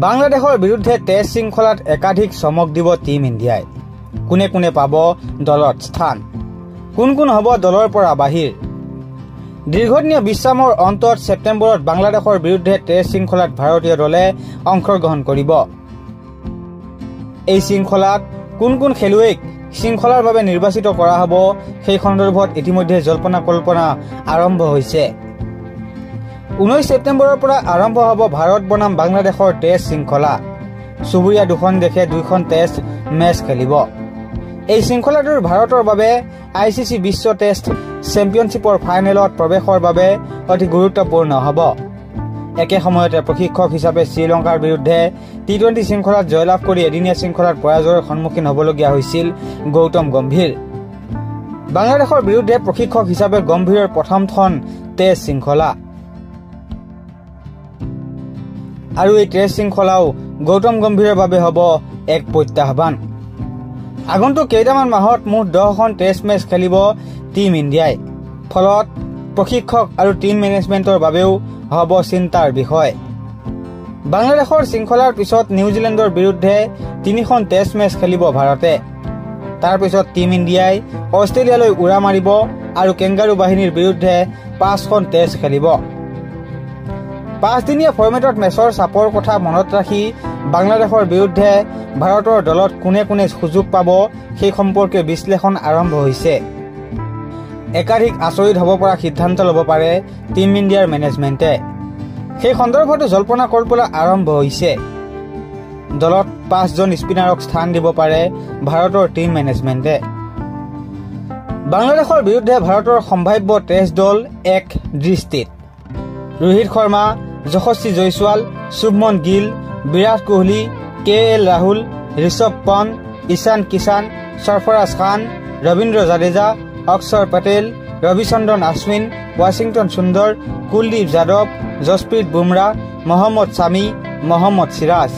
বাংলাদেশৰ বিৰুদ্ধে টেষ্ট শৃংখলাত একাধিক চমক দিব টিম ইণ্ডিয়াই। কোনে কোনে পাব দলত স্থান, কোন কোন হ'ব দলৰ পৰা বাহিৰ। দীৰ্ঘদিনীয়া বিশ্ৰামৰ অন্তত ছেপ্টেম্বৰত বাংলাদেশৰ বিৰুদ্ধে টেষ্ট শৃংখলাত ভাৰতীয় দলে অংশগ্ৰহণ কৰিব। এই শৃংখলাত কোন কোন খেলুৱৈক শৃংখলাৰ বাবে নিৰ্বাচিত কৰা হ'ব সেই সন্দৰ্ভত ইতিমধ্যে জল্পনা কল্পনা আৰম্ভ হৈছে। 19 ছেপ্টেম্বৰৰ পৰা আৰম্ভ হ'ব ভাৰত বনাম বাংলাদেশৰ টেষ্ট শৃংখলা। চুবুৰীয়া দুখন দেশে 2খন টেষ্ট মেচ খেলিব। এই শৃংখলাটোৰ ভাৰতৰ বাবে ICC বিশ্ব টেষ্ট চেম্পিয়নশ্বিপৰ ফাইনেলত প্ৰৱেশৰ বাবে অতি গুৰুত্বপূৰ্ণ হ'ব। একে সময়তে প্ৰশিক্ষক হিচাপে শ্ৰীলংকাৰ বিৰুদ্ধে T20 শৃংখলাত জয়লাভ কৰি এদিনীয়া শৃংখলাত পৰাজয়ৰ সন্মুখীন হ'বলগীয়া হৈছিল গৌতম গম্ভীৰ। বাংলাদেশৰ বিৰুদ্ধে প্ৰশিক্ষক হিচাপে গম্ভীৰৰ প্ৰথমখন টেষ্ট শৃংখলা আৰু এই টেষ্ট শৃংখলাও গৌতম গম্ভীৰৰ বাবে হ'ব এক প্ৰত্যাহ্বান। আগন্তুক কেইটামান মাহত মুঠ 10খন টেষ্ট মেচ খেলিব টিম ইণ্ডিয়াই। ফলত প্ৰশিক্ষক আৰু টিম মেনেজমেণ্টৰ বাবেও হ'ব চিন্তাৰ বিষয়। বাংলাদেশৰ শৃংখলাৰ পিছত নিউজিলেণ্ডৰ বিৰুদ্ধে 3খন টেষ্ট মেচ খেলিব ভাৰতে। তাৰ পিছত টিম ইণ্ডিয়াই অষ্ট্ৰেলিয়ালৈ উৰা মাৰিব আৰু কেংগাৰু বাহিনীৰ বিৰুদ্ধে 5খন টেষ্ট খেলিব। 5দিনীয়া ফৰ্মেটত মেচৰ চাপৰ কথা মনত ৰাখি বাংলাদেশৰ বিৰুদ্ধে ভাৰতৰ দলত কোনে কোনে সুযোগ পাব সেই সম্পৰ্কে বিশ্লেষণ আৰম্ভ হৈছে। একাধিক আচৰিত হ'ব পৰা সিদ্ধান্ত ল'ব পাৰে টিম ইণ্ডিয়াৰ মেনেজমেণ্টে। সেই সন্দৰ্ভতো জল্পনা কল্পনা আৰম্ভ হৈছে। দলত 5জন স্পিনাৰক স্থান দিব পাৰে ভাৰতৰ টিম মেনেজমেণ্টে। বাংলাদেশৰ বিৰুদ্ধে ভাৰতৰ সম্ভাৱ্য টেষ্ট দল এক দৃষ্টিত: ৰোহিত শৰ্মা, যশস্বী জয়ছোৱাল, শুভমন গিল, বিৰাট কোহলি, KL ৰাহুল, ঋষভ পন্ত, ঈশান কিষাণ, সৰফৰাজ খান, ৰবীন্দ্ৰ জাদেজা, অক্ষৰ পেটেল, ৰবিচন্দ্ৰন আশ্বিন, ৱাশ্বিংটন সুন্দৰ, কুলদীপ যাদৱ, জছপ্ৰীত বুমৰাহ, মহম্মদ ছামী, মহম্মদ সিৰাজ।